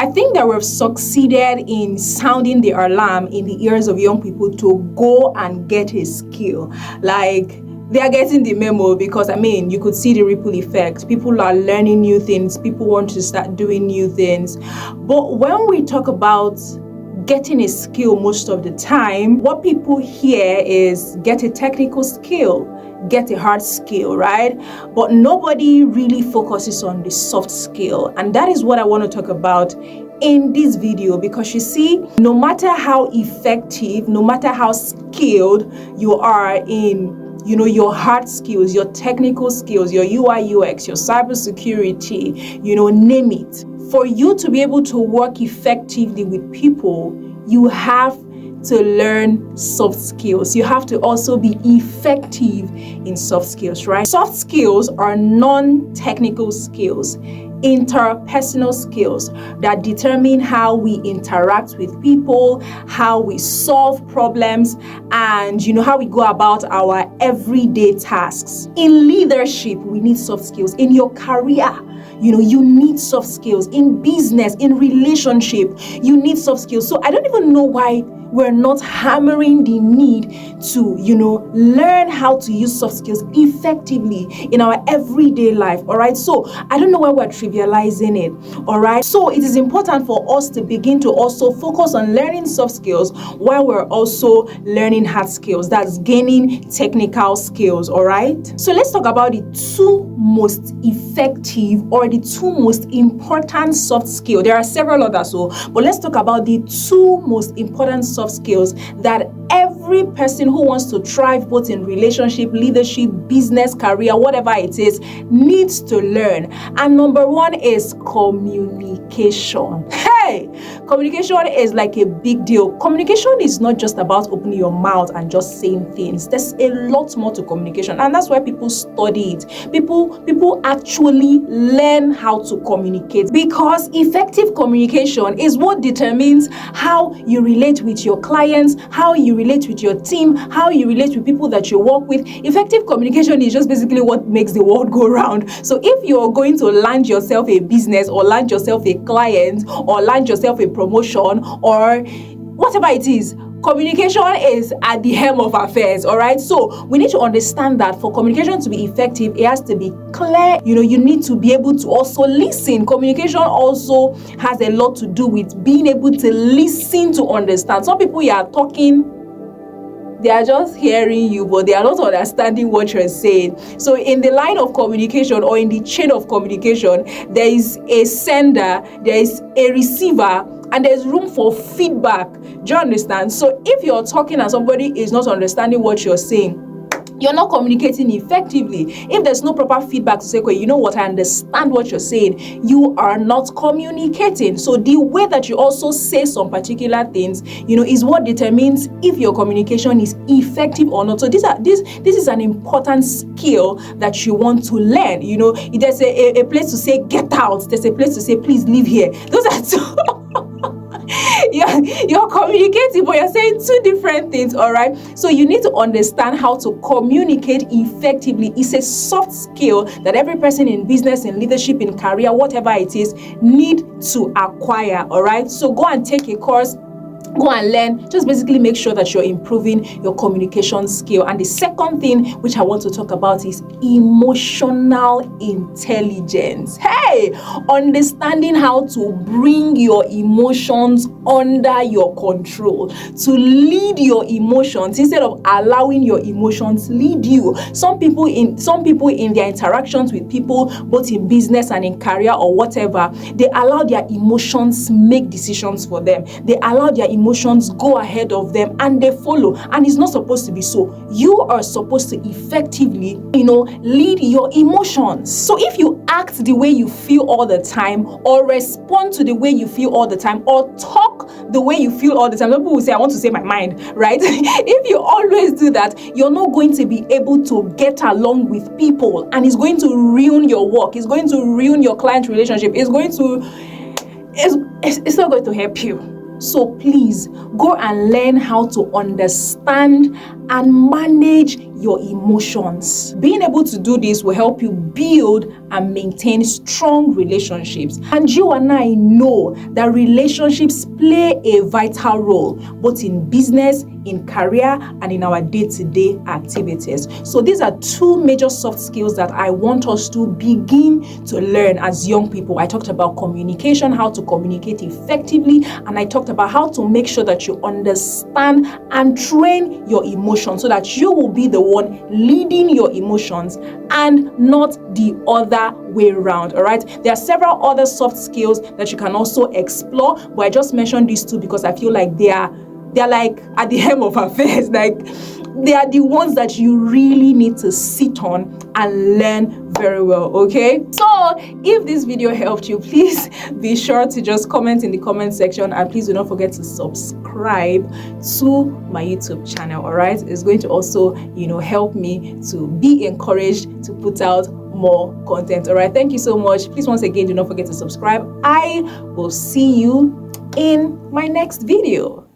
I think that we've succeeded in sounding the alarm in the ears of young people to go and get a skill. Like, they are getting the memo because, you could see the ripple effect. People are learning new things. People want to start doing new things. But when we talk about getting a skill most of the time, what people hear is get a technical skill, get a hard skill, right? But nobody really focuses on the soft skill. And that is what I want to talk about in this video, because you see, no matter how effective, no matter how skilled you are in your hard skills, your technical skills, your UI, UX, your cybersecurity, name it. For you to be able to work effectively with people, you have to learn soft skills. You have to also be effective in soft skills, right? Soft skills are non-technical skills, interpersonal skills that determine how we interact with people, how we solve problems, and how we go about our everyday tasks. In leadership, we need soft skills. In your career, you need soft skills. In business, in relationship, you need soft skills. So I don't even know why we're not hammering the need to, learn how to use soft skills effectively in our everyday life, all right? So I don't know why we're trivializing it, all right? So it is important for us to begin to also focus on learning soft skills while we're also learning hard skills. That's gaining technical skills, all right? So let's talk about the two most effective or the two most important soft skills. There are several others, but let's talk about the two most important soft skills that every person who wants to thrive both in relationship, leadership, business, career, whatever it is, needs to learn. And number one is communication. Hey, communication is like a big deal. Communication is not just about opening your mouth and just saying things. There's a lot more to communication, and that's why people study it. People actually learn how to communicate, because effective communication is what determines how you relate with your clients, how you relate with your team, how you relate with people that you work with. Effective communication is just basically what makes the world go round. So if you're going to land yourself a business, or land yourself a client, or land yourself a promotion, or whatever it is, communication is at the helm of affairs, all right? So we need to understand that for communication to be effective, it has to be clear. You need to be able to also listen. Communication also has a lot to do with being able to listen to understand. Some people you are talking, they are just hearing you, but they are not understanding what you're saying. So in the line of communication, or in the chain of communication, there is a sender, there is a receiver, and there's room for feedback. Do you understand? So if you're talking and somebody is not understanding what you're saying, you're not communicating effectively. If there's no proper feedback to say, okay, you know what, I understand what you're saying, you are not communicating. So the way that you also say some particular things, is what determines if your communication is effective or not. So this is an important skill that you want to learn. There's a place to say get out. There's a place to say please leave here. Those are two. You're communicating, but you're saying two different things, all right? So you need to understand how to communicate effectively. It's a soft skill that every person in business, in leadership, in career, whatever it is, need to acquire, all right? So go and take a course, go and learn. Just basically make sure that you're improving your communication skill. And the second thing which I want to talk about is emotional intelligence. Hey, understanding how to bring your emotions under your control, to lead your emotions instead of allowing your emotions lead you. Some people in their interactions with people, both in business and in career or whatever, they allow their emotions make decisions for them. They allow their emotions go ahead of them and they follow, and it's not supposed to be so. You are supposed to effectively, lead your emotions. So if you act the way you feel all the time, or respond to the way you feel all the time, or talk the way you feel all the time, people will say, I want to say my mind, right? If you always do that, you're not going to be able to get along with people, and it's going to ruin your work. It's going to ruin your client relationship. It's not going to help you. So please go and learn how to understand and manage your emotions. Being able to do this will help you build and maintain strong relationships. And you and I know that relationships play a vital role both in business, in career, and in our day-to-day activities. So these are two major soft skills that I want us to begin to learn as young people. I talked about communication, how to communicate effectively, and I talked about how to make sure that you understand and train your emotions so that you will be the one leading your emotions and not the other way around. All right, there are several other soft skills that you can also explore, but I just mentioned these two because I feel like they're like at the hem of affairs. Like they are the ones that you really need to sit on and learn very well. Okay, so if this video helped you, please be sure to just comment in the comment section, and please do not forget to subscribe to my YouTube channel. All right, it's going to also help me to be encouraged to put out more content. All right, thank you so much. Please, once again, do not forget to subscribe. I will see you in my next video.